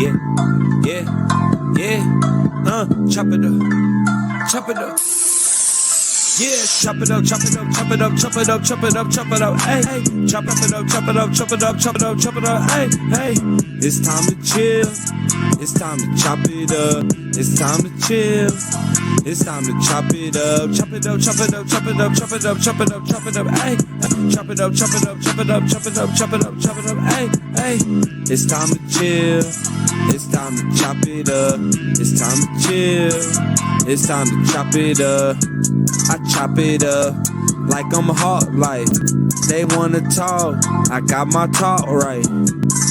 Yeah, yeah, yeah. Chop it up, chop it up. Yeah, chop it up, chop it up, chop it up, chop it up, chop it up, chop it up, hey, hey. Chop it up, chop it up, chop it up, chop it up, chop it up, hey, hey. It's time to chill. It's time to chop it up. It's time to chill. It's time to chop it up. Chop it up, chop it up, chop it up, chop it up, chop it up, chop it up, hey. Chop it up, chop it up, chop it up, chop it up, chop it up, chop it up, hey, hey. It's time to chill. It's time to chop it up. It's time to chill. It's time to chop it up. I chop it up like I'm a Hawklyfe. They wanna talk, I got my talk right.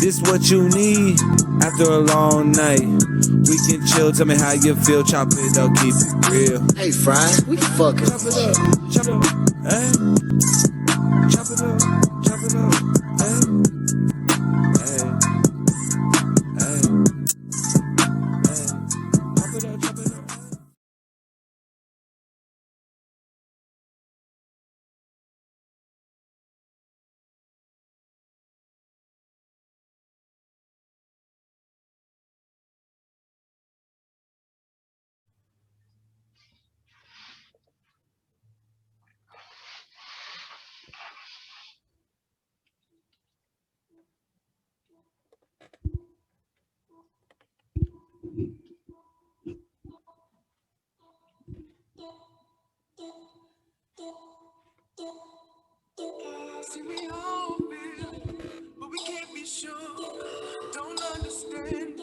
This what you need after a long night. We can chill, tell me how you feel. Chop it up, keep it real. Hey, Fries, we fucking. Chop it up, chop it up, hey. Chop it up, chop it up, hey. Hey, hey, hey. Chop it up, chop it up. See, we all feel, but we can't be sure. Don't understand,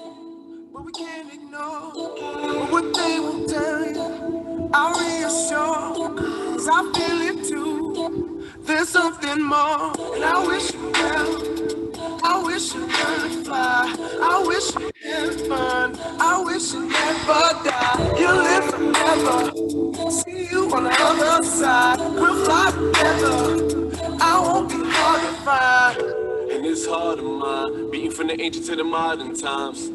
but we can't ignore. But what they won't tell you, I'll reassure. Cause I feel it too. There's something more. And I wish you well. I wish you could fly. I wish you had fun. I wish you never die. You live forever. See you on the other side. We'll fly together. I won't be hard to find. And it's hard to mind, beating from the ancient to the modern times.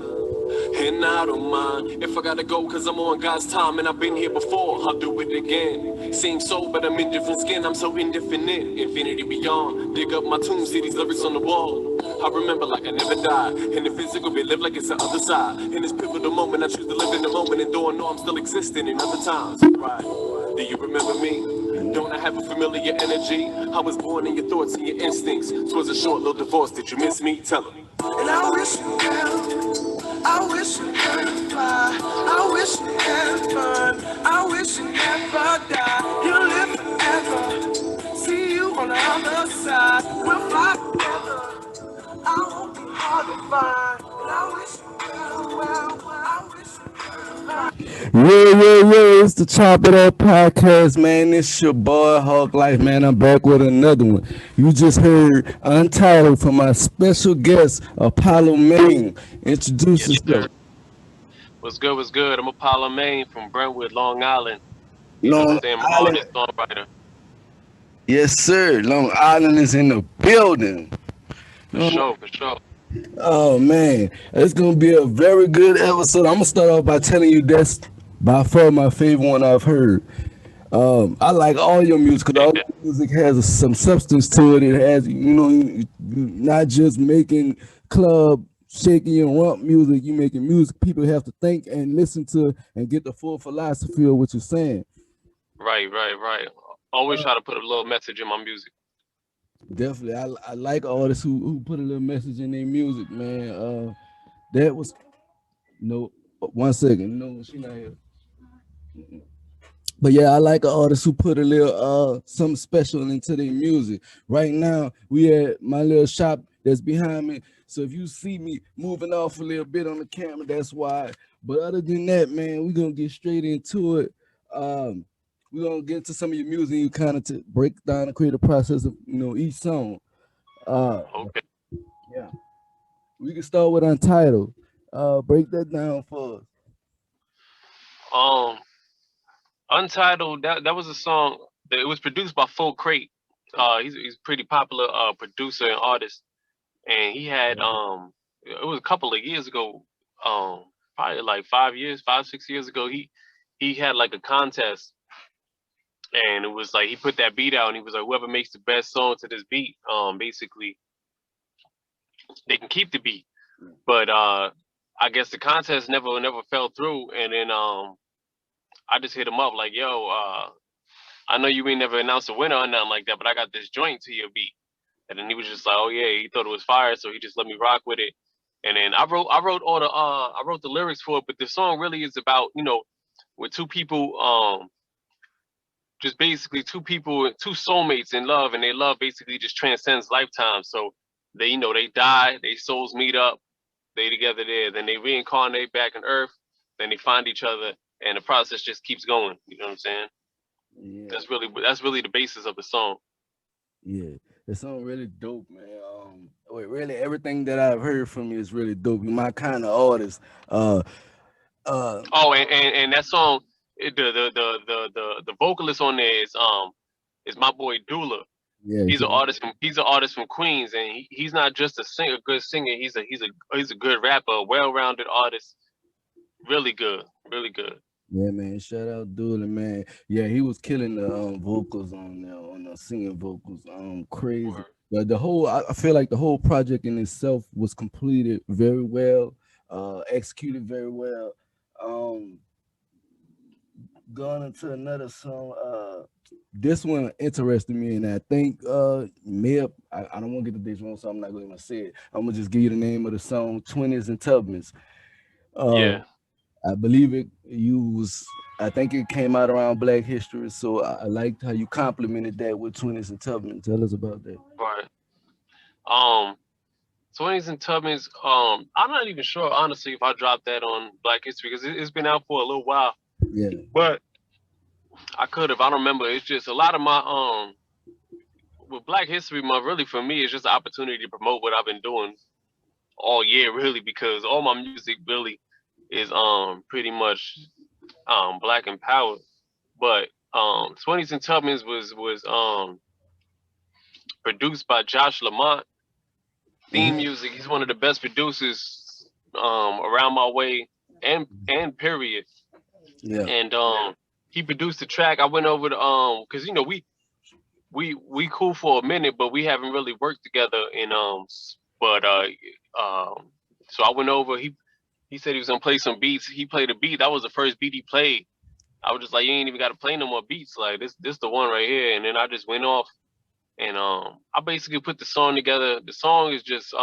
And I don't mind if I gotta go, cause I'm on God's time. And I've been here before, I'll do it again. Same soul, but I'm in different skin. I'm so indefinite, infinity beyond. Dig up my tomb, see these lyrics on the wall. I remember like I never died. In the physical, we live like it's the other side. In this pivotal moment, I choose to live in the moment. And though I know I'm still existing in other times. Right, do you remember me? Don't I have a familiar energy? I was born in your thoughts and your instincts. Twas a short little divorce, did you miss me? Tell me. And I wish you well. I wish you could fly. I wish you had fun. I wish you never die. You live forever. See you on the other side. We'll fly together. I won't be hard to find. And I wish you well. I wish you could fly. Yeah, it's the Chop It Up podcast, man. It's your boy Hawklyfe, man. I'm back with another one. You just heard Untitled from my special guest, Apollomain. Introduce Yes, sir. yourself. What's good? What's good? I'm Apollomain from Brentwood, Long Island. You know what I'm Long saying? I'm an Island. artist, songwriter. Yes, sir. Long Island is in the building. For sure, for sure. Oh man, it's gonna be a very good episode. I'm gonna start off by telling you that's by far my favorite one I've heard. I like all your music because all Yeah, your music has some substance to it. It has, not just making club shaking your rump music. You making music people have to think and listen to and get the full philosophy of what you're saying. right. Always try to put a little message in my music. Definitely, I like artists who put a little message in their music, man. That was no 1 second. No, she not here. But yeah, I like an artist who put a little something special into their music. Right now, we at my little shop that's behind me. So if you see me moving off a little bit on the camera, that's why. But other than that, man, we're gonna get straight into it. Um, we're gonna get into some of your music. You kind of to break down the creative process of each song. Uh, Okay. yeah, we can start with Untitled. Break that down for us. Um, Untitled. That was a song. It was produced by Full Crate. He's a pretty popular producer and artist, and he had it was a couple of years ago. Probably like 5 years, 5, 6 years ago. He had like a contest, and it was like he put that beat out, and he was like, whoever makes the best song to this beat, basically they can keep the beat. But I I guess the contest never fell through, and then I just hit him up like, yo, I know you ain't never announced a winner or nothing like that, but I got this joint to your beat. And then he was just like, oh yeah, he thought it was fire, so he just let me rock with it. And then I wrote all the I wrote the lyrics for it, but the song really is about, with two people, just basically two people, two soulmates in love, and their love basically just transcends lifetime. So they die, their souls meet up, they together there, then they reincarnate back on Earth, then they find each other, and the process just keeps going. You know what I'm saying? Yeah, That's really the basis of the song. yeah. The song really dope, man. Really everything that I've heard from you is really dope. You're my kind of artist. Uh, uh, Oh, and that song, the vocalist on there is my boy Dula. yeah, He's an artist from Queens, and he's not just a good singer. He's a good rapper, a well-rounded artist. Really good, really good. yeah, man. Shout out Dooley, man. Yeah, he was killing the vocals on there, on the singing vocals. Crazy. Word. But I feel like the whole project in itself was completed very well, executed very well. Um, Going into another song, this one interested me, and I think I don't want to get the ditch wrong, so I'm not going to say it. I'm gonna just give you the name of the song, 20s and Tubmans. Uh, Yeah, I believe it used. I think it came out around Black History, so I liked how you complimented that with 20s and Tubman. Tell us about that. right. Um, 20s and Tubmans. I'm not even sure honestly if I dropped that on Black History because it's been out for a little while, Yeah, but I could have. I don't remember. It's just a lot of my with Black History Month. Really, for me, it's just an opportunity to promote what I've been doing all year, really, because all my music really is pretty much black empowered. But 20s and Tubmans was produced by Josh Lamont. Theme hmm, music. He's one of the best producers around my way and period. yeah, And he produced the track. I went over to because we cool for a minute, but we haven't really worked together in but um so I went over. He said he was gonna play some beats. He played a beat. That was the first beat he played. I was just like, you ain't even got to play no more beats. Like this the one right here. And then I just went off and I basically put the song together. The song is just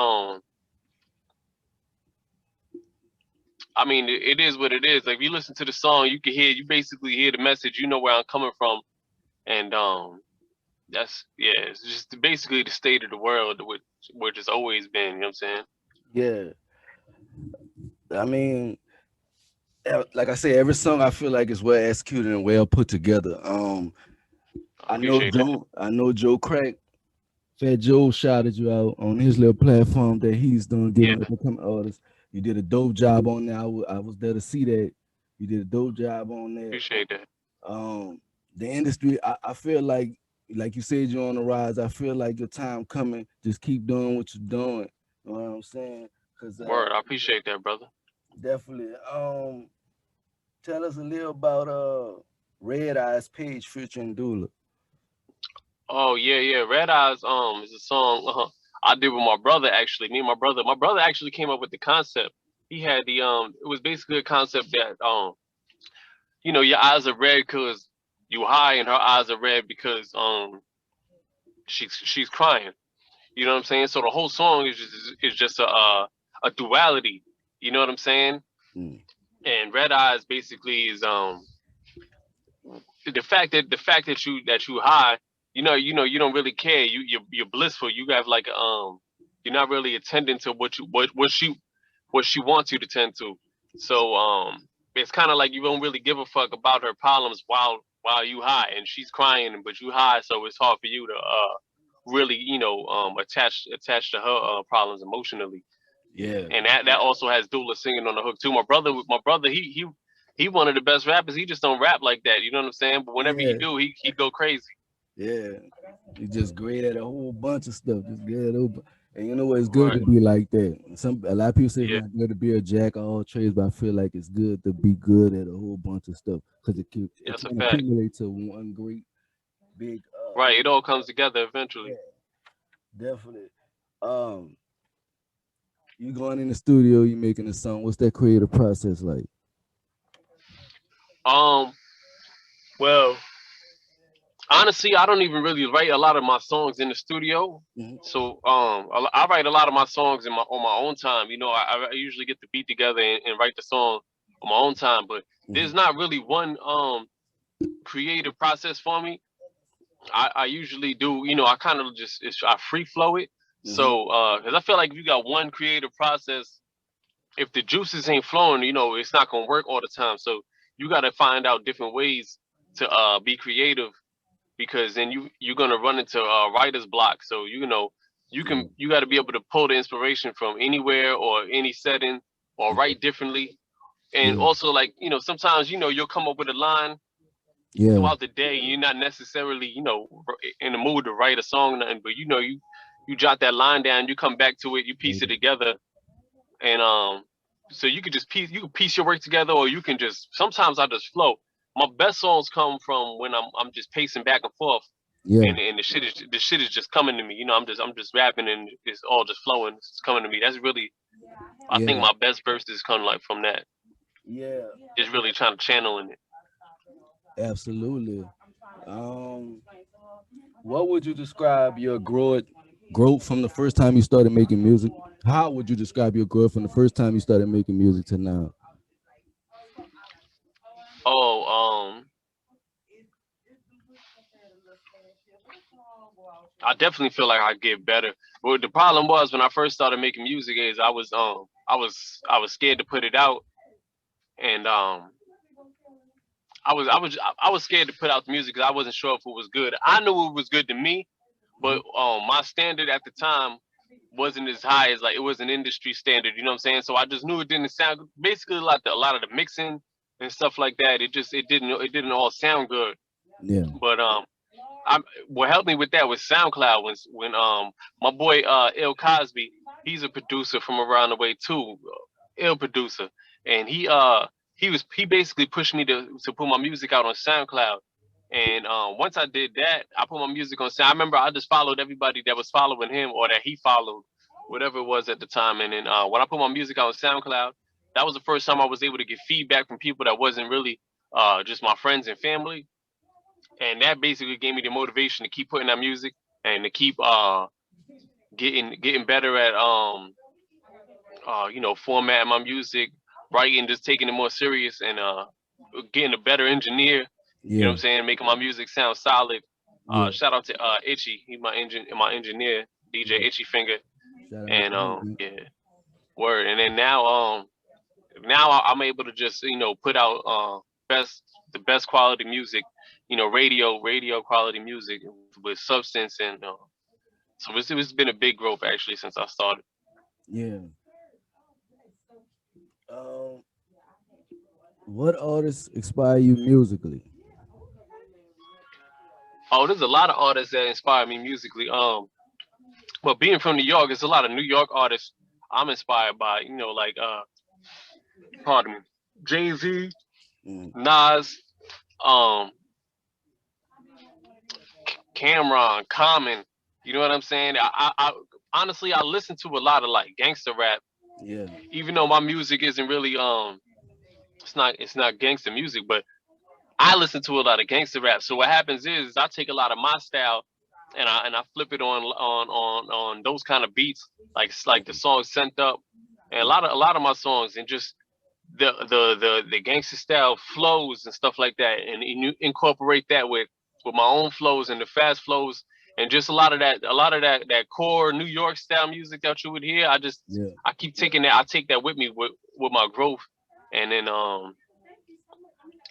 I mean it is what it is. Like if you listen to the song, you basically hear the message. You know where I'm coming from, and that's yeah. It's just basically the state of the world, which it's always been. You know what I'm saying? yeah. I mean, like I said, every song I feel like is well executed and well put together. I appreciate that. I know Joe Crack, Fat Joe shouted you out on his little platform that he's doing, Yeah, giving up and coming artists. You did a dope job on there. I was there to see that. You did a dope job on there. appreciate that. The industry, I feel like you said, you're on the rise. I feel like your time coming. Just keep doing what you're doing. You know what I'm saying? Cause Word, I appreciate that, brother. definitely. Tell us a little about Red Eyes Page featuring Dula. Oh yeah. Red Eyes is a song I did with my brother actually. Me and my brother actually came up with the concept. He had the it was basically a concept that your eyes are red because you high and her eyes are red because she's crying. You know what I'm saying? So the whole song is just a duality. You know what I'm saying? Mm. And Red Eyes basically is the fact that you high, you don't really care. You're blissful. You have like you're not really attending to what she wants you to tend to. So it's kind of like you don't really give a fuck about her problems while you high, and she's crying, but you high, so it's hard for you to really attach to her problems emotionally. Yeah, And that also has Dula singing on the hook too. My brother, he one of the best rappers. He just don't rap like that. You know what I'm saying? But whenever he yeah, do, he go crazy. yeah. You just great at a whole bunch of stuff. Just good at over. And you know what? It's good Right. to be like that. A lot of people say it's Yeah. not good to be a jack of all trades, but I feel like it's good to be good at a whole bunch of stuff because it That's a can fact. accumulate to one great big. Right. It all comes together eventually. Yeah, definitely. Um, You going in the studio, you making a song. What's that creative process like? Um, well, honestly, I don't even really write a lot of my songs in the studio. Mhm. So I write a lot of my songs on my own time. You know, I usually get the beat together and write the song on my own time. But there's Mhm. not really one creative process for me. I usually do, you know, I kind of I free flow it. Mhm. So because I feel like if you got one creative process, if the juices ain't flowing, you know, it's not gonna work all the time. So you got to find out different ways to be creative, because then you're gonna run into writer's block. So you know Yeah. you got to be able to pull the inspiration from anywhere or any setting, or Yeah. write differently. And Yeah. also, like, you know, sometimes, you know, you'll come up with a line Yeah. throughout the day. You're not necessarily, you know, in the mood to write a song, nothing, but you know, you jot that line down, you come back to it, you piece it together, and so you can piece your work together, or you can just sometimes I just flow. My best songs come from when I'm just pacing back and forth, Yeah. and the shit is just coming to me. You know, I'm just rapping and it's all just flowing. It's coming to me. That's really, I think Yeah. my best verses come like from that. Yeah. Just really trying to channel in it. Absolutely. Um, what would you describe your growth from the first time you started making music? How would you describe your growth from the first time you started making music to now? Oh, I definitely feel like I get better. But the problem was when I first started making music is I was scared to put it out, and I was scared to put out the music because I wasn't sure if it was good. I knew it was good to me, but Mhm. my standard at the time wasn't as high as, like, it was an industry standard. You know what I'm saying? So I just knew it didn't sound basically like a lot of the mixing and stuff like that. It didn't all sound good. Yeah. But I what helped me with that was SoundCloud. When my boy Il Cosby, he's a producer from around the way too, ill producer, and he basically pushed me to put my music out on SoundCloud. And once I did that, I put my music on Sound. I remember I just followed everybody that was following him or that he followed, whatever it was at the time. And then when I put my music out on SoundCloud, that was the first time I was able to get feedback from people that wasn't really just my friends and family, and that basically gave me the motivation to keep putting out music and to keep getting better at you know, formatting my music, writing, just taking it more serious, and getting a better engineer. You know what Yeah. I'm saying? Making my music sound solid. Yeah. Shout out to Itchy, he my engineer, DJ Yeah. Itchy Finger, Shout out and to him. yeah, word. And then now I'm able to just, you know, put out best the best quality music, you know, radio quality music with substance, and so it's been a big growth actually since I started. Yeah. Um, what artists inspire you musically? Oh, there's a lot of artists that inspire me musically. But being from New York, there's a lot of New York artists I'm inspired by. You know, like pardon me, Jay-Z, Mm. Nas, um, Cameron, Common. You know what I'm saying? I honestly I listen to a lot of like gangster rap, Yeah. even though my music isn't really it's not gangster music, but I listen to a lot of gangster rap. So what happens is I take a lot of my style and I flip it on those kind of beats, like like the song Sent Up, and a lot of my songs, and just the gangster style flows and stuff like that, and you incorporate that with my own flows and the fast flows, and just a lot of that core New York style music that you would hear. Yeah. I keep taking that. I take that with me with my growth, and then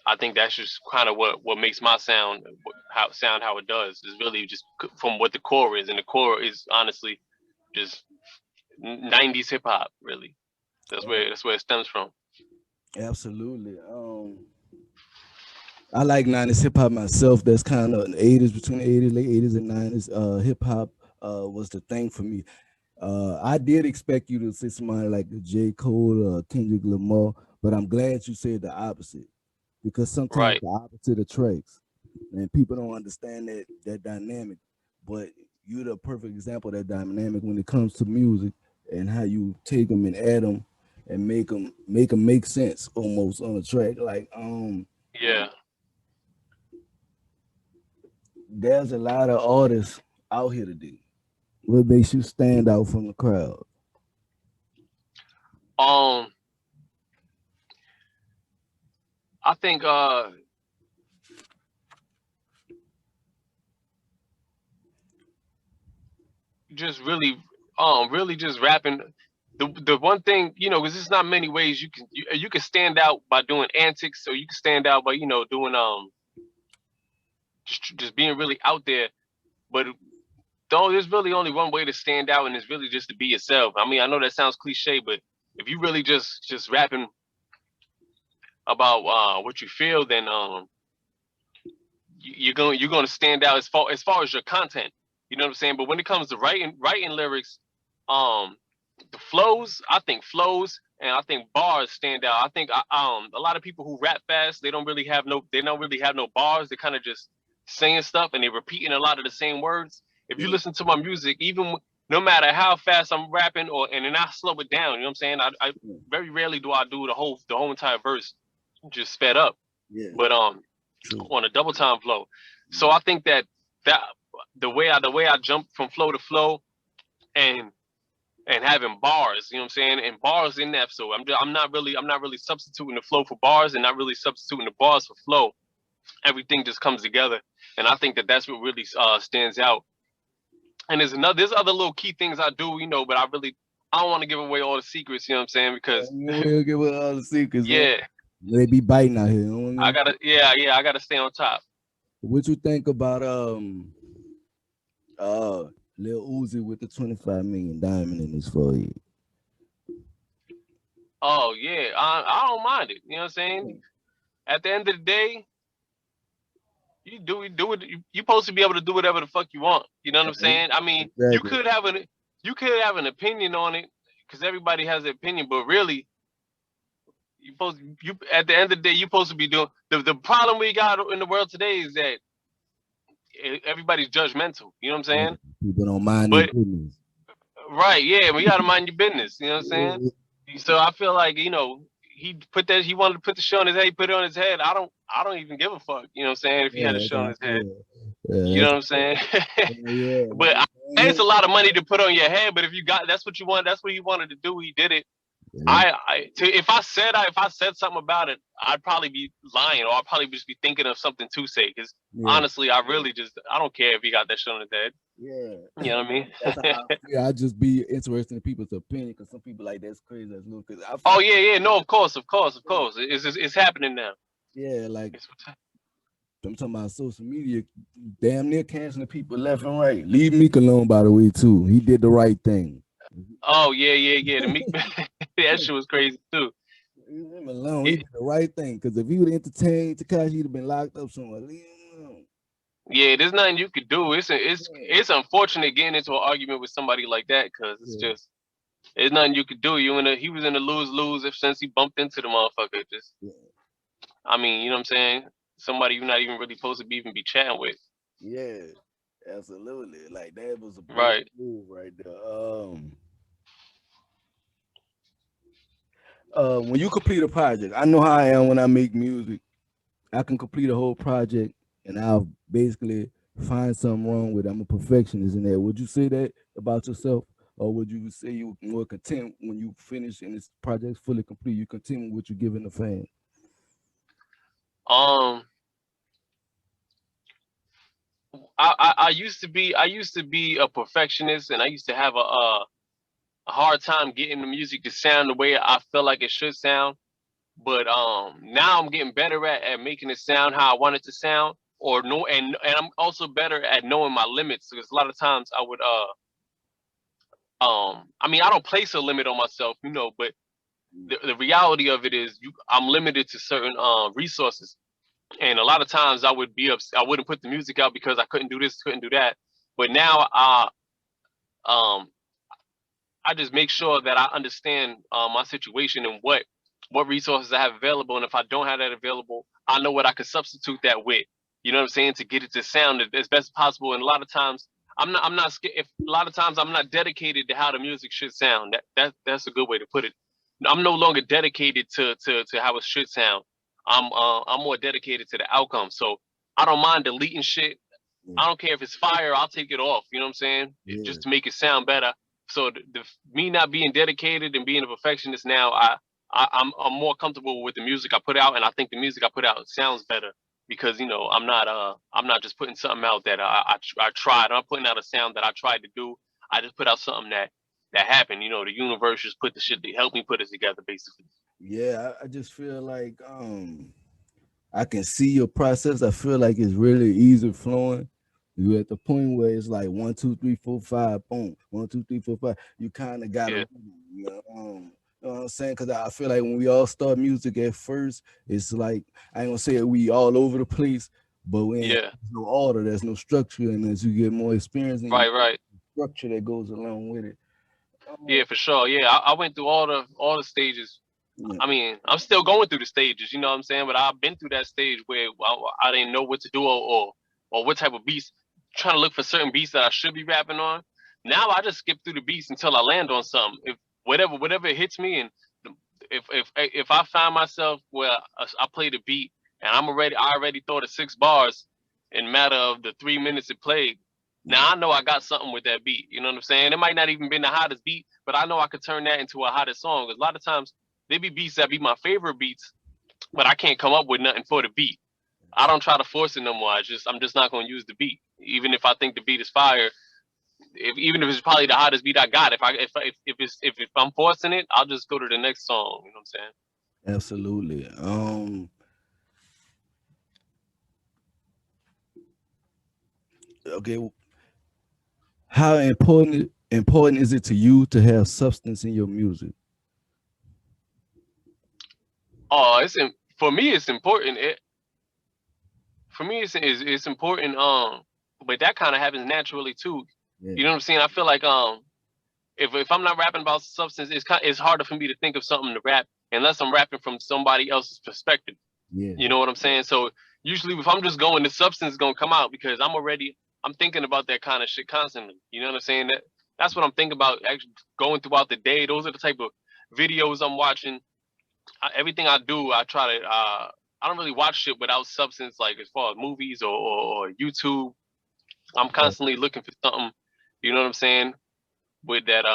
I think that's just kind of what makes my how it does is really just from what the core is, and the core is honestly just 90s hip hop. Really, that's where it stems from. Absolutely. I like 90s hip hop myself. That's kind of 80s, between the 80s, late 80s and 90s. Hip hop was the thing for me. I did expect you to say somebody like J. Cole or Kendrick Lamar, but I'm glad you said the opposite, because sometimes Right. the opposite attracts, and people don't understand that dynamic. But you're the perfect example of that dynamic when it comes to music. and how you take them and add them and make them make sense almost on a track. Like Yeah. there's a lot of artists out here today. What makes you stand out from the crowd? Um, I think just really just rapping. The one thing, because there's not many ways you can stand out by doing antics, or you can stand out by doing just being really out there. But though there's really only one way to stand out, and it's really just to be yourself. I mean, I know that sounds cliche, but if you really just rapping about what you feel, then you're gonna stand out as far as your content. You know what I'm saying? But when it comes to writing lyrics, um, the flows, I think flows and I think bars stand out. I think a lot of people who rap fast, they don't really have no bars. They're kind of just saying stuff and they're repeating a lot of the same words. If you Yeah, listen to my music, no matter how fast I'm rapping, and then I slow it down, you know what I'm saying? I yeah, very rarely do I do the whole entire verse just sped up, yeah, but true. on a double time flow. So Mhm. I think that the way I jump from flow to flow, and having bars, you know what I'm saying, and bars in that. So I'm not really substituting the flow for bars, and not really substituting the bars for flow. Everything just comes together, and I think that that's what really stands out. And there's other little key things I do, but I don't want to give away all the secrets, you know what I'm saying, because We'll give it all the secrets, man. yeah, They be biting out here. You know what I mean? I gotta stay on top. What you think about uh Lil Uzi with the 25 million diamond in his forehead? Oh yeah, I don't mind it. You know what I'm saying? At the end of the day, you do it. You supposed to be able to do whatever the fuck you want. You know what I'm saying? I mean, you Exactly. could have an opinion on it, because everybody has an opinion, but really, you at the end of the day, you supposed to be doing the problem we got in the world today is that everybody's judgmental. You know what I'm Yeah, saying? people don't mind their But business. right, yeah, we gotta mind your business. You know what I'm saying? So I feel like he wanted to put the show on his head. He put it on his head. I don't even give a fuck. You know what I'm saying? If he had Yeah, a that's show on how I his head, feel. Yeah, you know what I'm saying? yeah, But man. it's a lot of money to put on your head. But if that's what you want, that's what he wanted to do. He did it. Yeah, If I said something about it, I'd probably be lying, or I'd probably just be thinking of something to say. Because yeah, honestly, I don't care if he got that shit on his head. yeah. You know what I mean? That's how I feel. I just be interested in people's opinion because some people like that's crazy. That's little. Because I Oh feel yeah, yeah. No, of course, of course, of course. It's happening now. yeah, like It's what's I'm talking about social media, damn near canceling people left and right. Leave Meek alone, by the way, too. He did the right thing. Oh yeah, yeah, yeah. The Meek that shit was crazy too. Leave him alone. He It, did the right thing. Because if he would have entertained Takashi, he'd have been locked up somewhere. Leave him alone. yeah, there's nothing you could do. It's unfortunate getting into an argument with somebody like that, because it's Yeah, just there's nothing you could do. He was in a lose lose if since he bumped into the motherfucker. Just yeah, I mean, you know what I'm saying? Somebody you're not even really supposed to be chatting with. yeah, absolutely. Like that was a bold Right. move right there. When you complete a project, I know how I am when I make music. I can complete a whole project and I'll basically find something wrong with it. I'm a perfectionist in that. Would you say that about yourself? Or would you say you more content when you finish and this project's fully complete? You content with what you're giving the fan? Um I used to be a perfectionist, and I used to have a hard time getting the music to sound the way I feel like it should sound. But now I'm getting better at making it sound how I want it to sound, or no, and I'm also better at knowing my limits, because a lot of times I would I mean, I don't place a limit on myself, but the reality of it is I'm limited to certain resources. And a lot of times I wouldn't put the music out because I couldn't do this, couldn't do that. But now um I just make sure that I understand my situation and what resources I have available, and if I don't have that available, I know what I could substitute that with. You know what I'm saying, to get it to sound as best as possible. And a lot of times I'm not scared. If a lot of times I'm not dedicated to how the music should sound. That's a good way to put it. I'm no longer dedicated to how it should sound. I'm more dedicated to the outcome. So I don't mind deleting shit. I don't care if it's fire. I'll take it off. You know what I'm saying? Yeah. Just to make it sound better. So me not being dedicated and being a perfectionist now, I'm more comfortable with the music I put out, and I think the music I put out sounds better because I'm not just putting something out that I tried. I'm not putting out a sound that I tried to do. I just put out something that happened. The universe just put the shit to help me put it together, basically. Yeah, I just feel like I can see your process. I feel like it's really easy flowing. You're at the point where it's like 1, 2, 3, 4, 5, boom, 1, 2, 3, 4, 5. You kind of got to, Yeah, you know what I'm saying? Because I feel like when we all start music at first, it's like I ain't gonna say we all over the place, but yeah, there's no order, there's no structure, and as you get more experience and you right, right. structure that goes along with it. Yeah, for sure. Yeah, I went through all the stages. Yeah, I mean, I'm still going through the stages, you know what I'm saying? But I've been through that stage where I didn't know what to do or what type of beats, trying to look for certain beats that I should be rapping on. Now I just skip through the beats until I land on something. If whatever hits me, and if I find myself where I play the beat and I already thought of 6 bars in matter of the 3 minutes it played. Now I know I got something with that beat. You know what I'm saying? It might not even been the hottest beat, but I know I could turn that into a hottest song. Because a lot of times there be beats that be my favorite beats, but I can't come up with nothing for the beat. I don't try to force it no more. I'm just not gonna use the beat, even if I think the beat is fire. Even if it's probably the hottest beat I got, if I'm forcing it, I'll just go to the next song. You know what I'm saying? absolutely. Okay, how important is it to you to have substance in your music? Oh, for me. It's important. For me, it's important. But that kind of happens naturally too. Yeah, You know what I'm saying? I feel like if I'm not rapping about substance, it's harder for me to think of something to rap unless I'm rapping from somebody else's perspective. yeah, You know what I'm saying? So usually, if I'm just going, the substance is gonna come out because I'm thinking about that kind of shit constantly. You know what I'm saying? That's what I'm thinking about. Actually, going throughout the day. Those are the type of videos I'm watching. Everything I do, I try to. I don't really watch shit without substance, like as far as movies or YouTube. I'm yeah, constantly looking for something. You know what I'm saying? With that,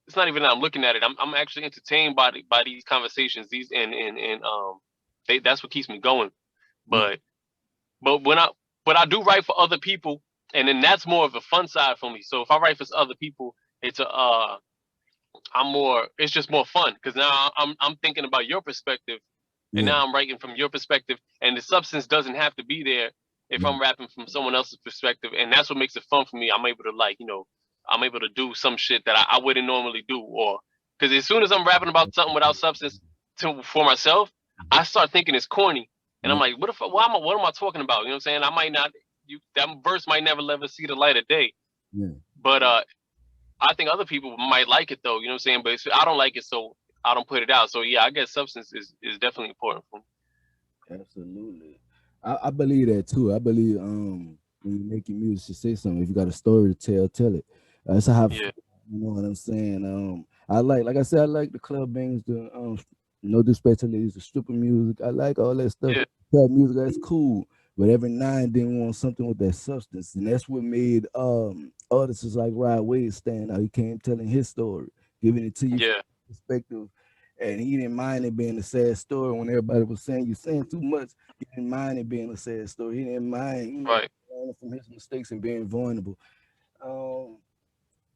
it's not even that I'm looking at it. I'm actually entertained by these conversations. These and that's what keeps me going. yeah, But but when I do write for other people, and then that's more of a fun side for me. So if I write for other people, it's a it's just more fun because now I'm thinking about your perspective, and yeah, now I'm writing from your perspective, and the substance doesn't have to be there if yeah, I'm rapping from someone else's perspective, and that's what makes it fun for me. I'm able to I'm able to do some shit that I wouldn't normally do, or because as soon as I'm rapping about something without substance for myself, I start thinking it's corny, and I'm yeah, like, what am I talking about? You know what I'm saying? I might not, that verse might never see the light of day, yeah. but I think other people might like it though. You know what I'm saying? But I don't like it, so I don't put it out. So yeah, I guess substance is definitely important for me. Absolutely. I believe that too. I believe when you're making music, you say something. If you got a story to tell, tell it. That's how I feel, Yeah, you know what I'm saying. I like I said, I like the club bangs, the no disrespect to ladies, the stripper music. I like all that stuff. yeah, Club music, that's cool. But every now and then we want something with that substance. And that's what made artists like Rod Wave stand out. He came telling his story, giving it to you from yeah, perspective, and he didn't mind it being a sad story when everybody was saying you're saying too much. He didn't mind it being a sad story. He didn't mind, right. learning from his mistakes and being vulnerable. Um,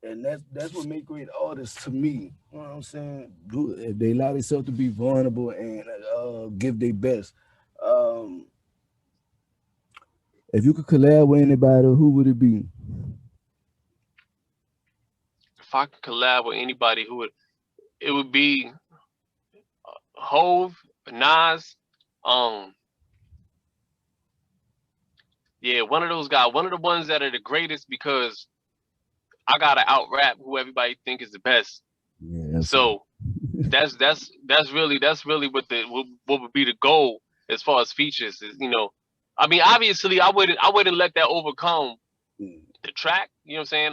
and that's what make great artists to me. You know what I'm saying? If they allow themselves to be vulnerable and give their best. Um, if you could collab with anybody, who would it be? If I could collab with anybody, it would be Hove, Nas, um, yeah, one of those guys, one of the ones that are the greatest because I gotta out rap who everybody think is the best. Yeah, absolutely. So that's really what would be the goal as far as features is, I mean, obviously I wouldn't let that overcome the track. You know what I'm saying?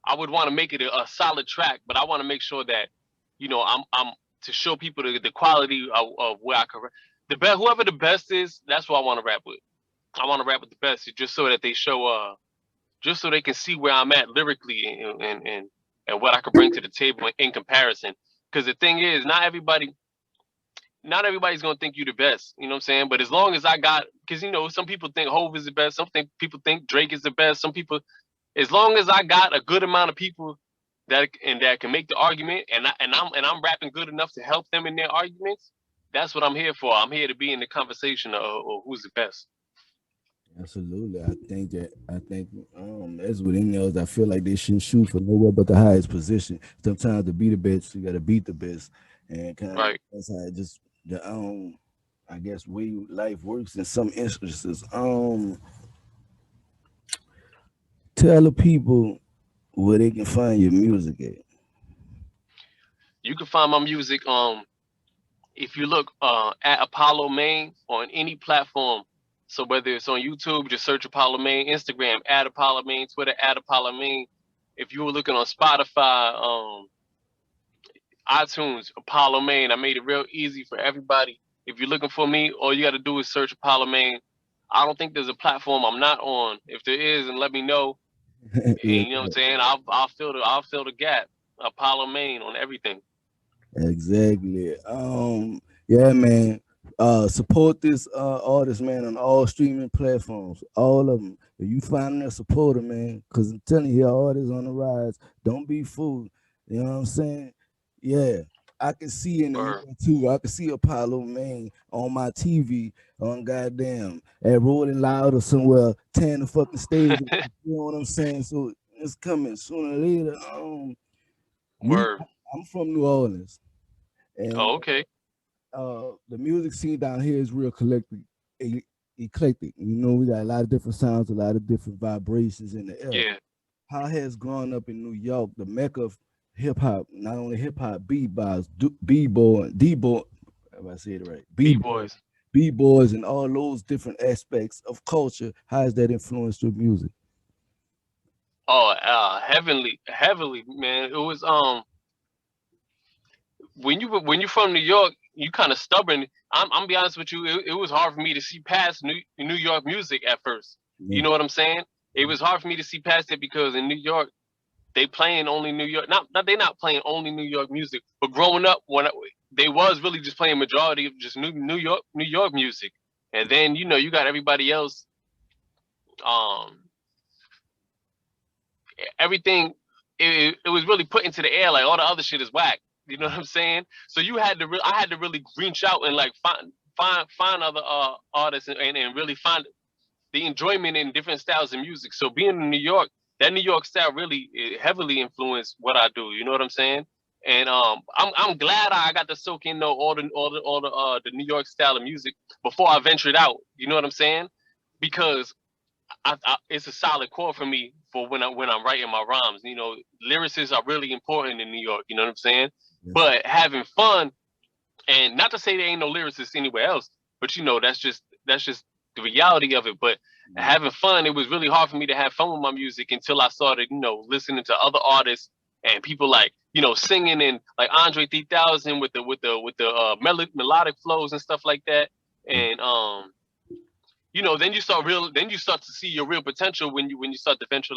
I would want to make it a solid track, but I want to make sure that, I'm to show people the quality of where I can. The best, whoever the best is, that's what I want to rap with. I want to rap with the best, just so that they show, just so they can see where I'm at lyrically and what I could bring to the table in comparison. Because the thing is, not everybody's gonna think you the best. You know what I'm saying? But as long as I got, because some people think Hove is the best, people think Drake is the best, some people. As long as I got a good amount of people that can make the argument, and I'm rapping good enough to help them in their arguments, that's what I'm here for. I'm here to be in the conversation of who's the best. Absolutely. I think as with any else, I feel like they shouldn't shoot for nowhere but the highest position. Sometimes to be the best, you gotta beat the best. And kind of Right. that's how it just the I guess way life works in some instances. Tell the people where they can find your music at. You can find my music if you look at Apollomain on any platform. So whether it's on YouTube, just search Apollomain, Instagram at Apollomain, Twitter at Apollomain. If you were looking on Spotify, iTunes, Apollomain, I made it real easy for everybody. If you're looking for me, all you got to do is search Apollomain. I don't think there's a platform I'm not on. If there is, and let me know. And Yeah, you know what I'm saying? I'll fill the gap. Apollomain on everything. exactly. Yeah, man. Support this artist, man, on all streaming platforms, all of them. If you find a supporter, man, because I'm telling you, your artists on the rise. Don't be fooled. You know what I'm saying? Yeah, I can see in the Or year too. I can see Apollo, on my TV on goddamn at Rolling Loud or somewhere, tearing the fucking stage. You know what I'm saying? So it's coming sooner or later. We, word. I'm from New Orleans, and Oh, okay. the music scene down here is real eclectic. You know, we got a lot of different sounds, a lot of different vibrations in the air. Yeah. How has growing up in New York, the mecca of hip hop, not only hip hop, b-boys, b-boy, d-boy, if I say it right, B b-boy, boys. b-boys, and all those different aspects of culture. How has that influenced your music? Oh, heavenly, heavily, man. It was when you from New York, you kind of stubborn. I'm be honest with you. It was hard for me to see past New York music at first. Yeah. You know what I'm saying? It was hard for me to see past it because in New York they playing only New York. Not they not playing only New York music. But growing up, they was really just playing majority of just New York music. And then you got everybody else. Um, Everything it was really put into the air like all the other shit is whack. You know what I'm saying? So I had to really reach out and like find other artists and really find the enjoyment in different styles of music. So being in New York, that New York style really heavily influenced what I do. You know what I'm saying? And I'm glad I got to soak in the New York style of music before I ventured out. You know what I'm saying? Because it's a solid core for me for when I'm writing my rhymes. Lyricists are really important in New York. You know what I'm saying? Yes. But having fun, and not to say there ain't no lyricists anywhere else, but that's just the reality of it. But having fun, it was really hard for me to have fun with my music until I started, listening to other artists and people like, singing in like Andre 3000 with the melodic flows and stuff like that. And then you start to see your real potential when you start to venture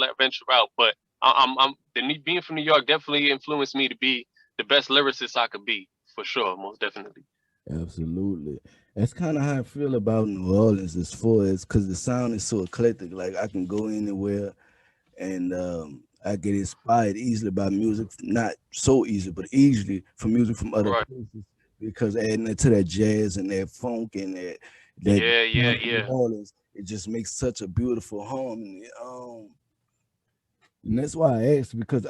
out. But being from New York definitely influenced me to be the best lyricist I could be, for sure, most definitely. Absolutely. That's kind of how I feel about New Orleans as far as because the sound is so eclectic. Like I can go anywhere and I get inspired easily by music, not so easy, but easily from music from other Right. places because adding it to that jazz and that funk and that Yeah, yeah, New yeah. Orleans, it just makes such a beautiful harmony. And that's why I asked because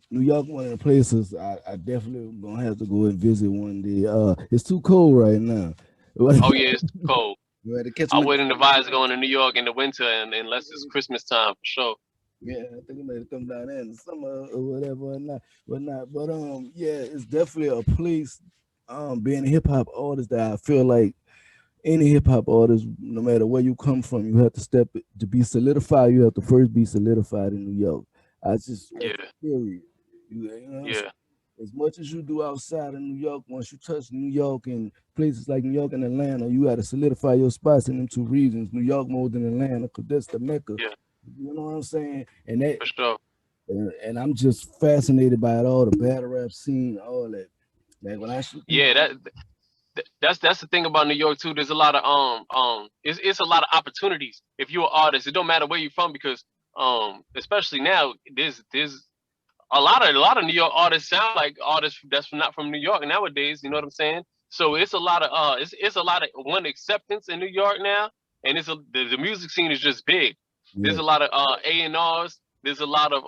New York one of the places I definitely gonna have to go and visit one day. It's too cold right now. Oh yeah, it's cold. You had to catch I me. wouldn't advise going to New York in the winter unless it's Christmas time for sure. Yeah, I think I might come down there in the summer or whatever or not, whatnot. But yeah, it's definitely a place. Being a hip hop artist that I feel like any hip hop artist, no matter where you come from, you have to to be solidified. You have to first be solidified in New York. That's Yeah, period. You know what I'm saying? yeah, As much as you do outside of New York, once you touch New York and places like New York and Atlanta, you got to solidify your spots in them two regions, New York more than Atlanta, because that's the mecca. yeah, You know what I'm saying? And that, for sure. and I'm just fascinated by it all, the battle rap scene, all that. Like when I see Yeah, people, that's the thing about New York too. There's a lot of it's a lot of opportunities if you're an artist. It don't matter where you're from because especially now there's a lot of New York artists sound like artists that's not from New York nowadays. You know what I'm saying? So it's a lot of it's a lot of one acceptance in New York now, and the music scene is just big. There's yeah, a lot of A&Rs. There's a lot of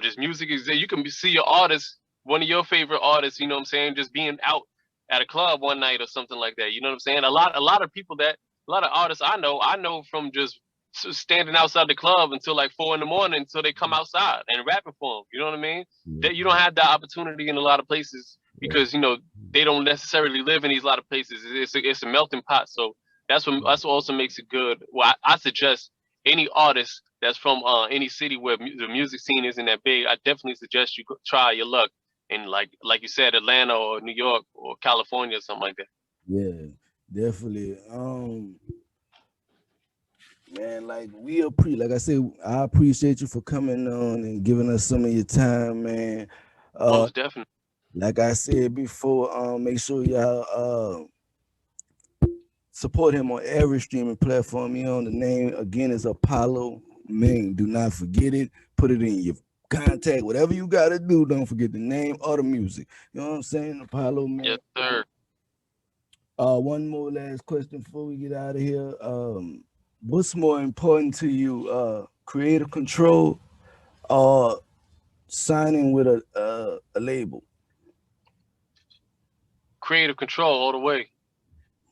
just music is there. You can see your artist, one of your favorite artists. You know what I'm saying? Just being out at a club one night or something like that. You know what I'm saying? A lot of people a lot of artists I know from just standing outside the club until like 4 in the morning until they come outside and rapping for them. You know what I mean? yeah, That you don't have that opportunity in a lot of places because they don't necessarily live in these lot of places. It's a melting pot. So that's what also makes it good. Well, I suggest any artist that's from any city where the music scene isn't that big. I definitely suggest you try your luck in like you said Atlanta or New York or California or something like that. yeah, definitely. Man, like like I said, I appreciate you for coming on and giving us some of your time, man. Uh, Most definitely. like I said before, make sure y'all support him on every streaming platform. The name again is Apollo Main. Do not forget it. Put it in your contact. Whatever you gotta do, don't forget the name or the music. You know what I'm saying? Apollo Man. Yes, sir. One more last question before we get out of here. What's more important to you? Creative control or signing with a label? Creative control all the way.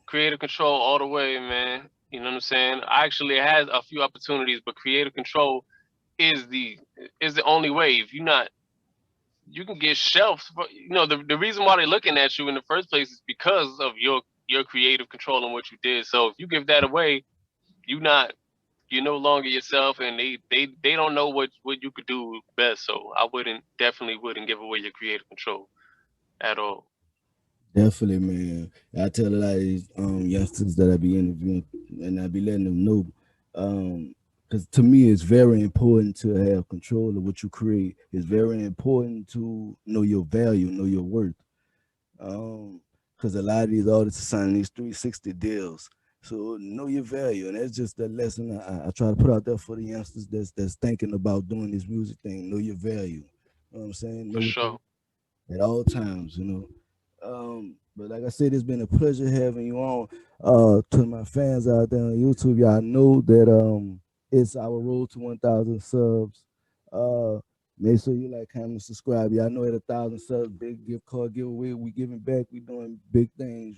Creative control all the way, man. You know what I'm saying? I actually had a few opportunities, but creative control is the only way. If you're not, you can get shelved. The reason why they're looking at you in the first place is because of your creative control and what you did. So if you give that away, you not you're no longer yourself, and they don't know what you could do best. So I definitely wouldn't give away your creative control at all. Definitely, man. I tell a lot of these youngsters that I be interviewing, and I be letting them know, because to me it's very important to have control of what you create. It's very important to know your value, know your worth. Because a lot of these artists are signing these 360 deals. So know your value, and that's just the lesson I try to put out there for the youngsters that's thinking about doing this music thing. Know your value. You know what I'm saying? For Know what sure. at all times. But like I said, it's been a pleasure having you on. To my fans out there on YouTube, y'all know that it's our road to 1,000 subs. Uh, make sure you like, comment, subscribe. Y'all know at 1,000 subs, big gift card giveaway. We giving back. We doing big things.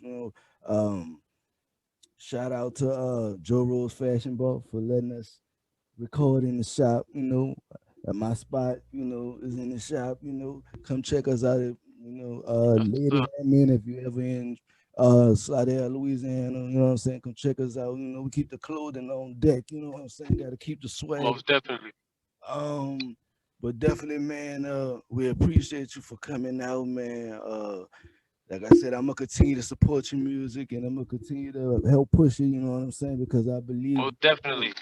Shout out to Joe Rose Fashion Ball for letting us record in the shop. My spot, is in the shop. Come check us out. Yes, Lady sir. men, if you ever in Slidell, Louisiana, you know what I'm saying? Come check us out. We keep the clothing on deck. You know what I'm saying? Got to keep the swag. Most definitely. Um, but definitely, man, we appreciate you for coming out, man. Like I said, I'm gonna continue to support your music and I'm gonna continue to help push it, you know what I'm saying? Because I believe, Most definitely.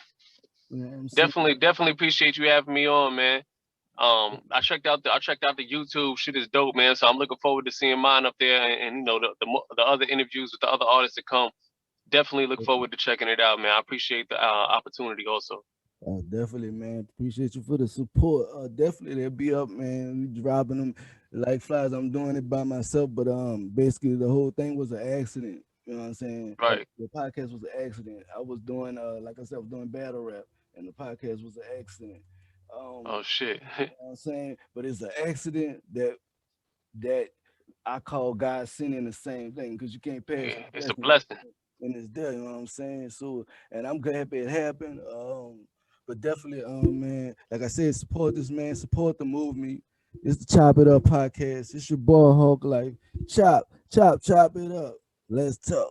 you know what I'm saying? Definitely appreciate you having me on, man. I checked out the YouTube. Shit is dope, man. So I'm looking forward to seeing mine up there, and the other interviews with the other artists that come. Definitely look forward to checking it out, man. I appreciate the opportunity also. Definitely, man. Appreciate you for the support. Definitely, they'll be up, man. We dropping them like flies. I'm doing it by myself, but basically the whole thing was an accident. You know what I'm saying? Right. The podcast was an accident. I was doing, like I said, I was doing battle rap, and the podcast was an accident. Oh shit. You know what I'm saying? But it's an accident that I call God sending the same thing because you can't pass Yeah, the it's a blessing blessing. when it's there. You know what I'm saying? So, and I'm happy it happened. But definitely, man, like I said, support this man, support the movement. It's the Chop It Up podcast. It's your boy Hawklyfe. Chop, chop, chop it up. Let's talk.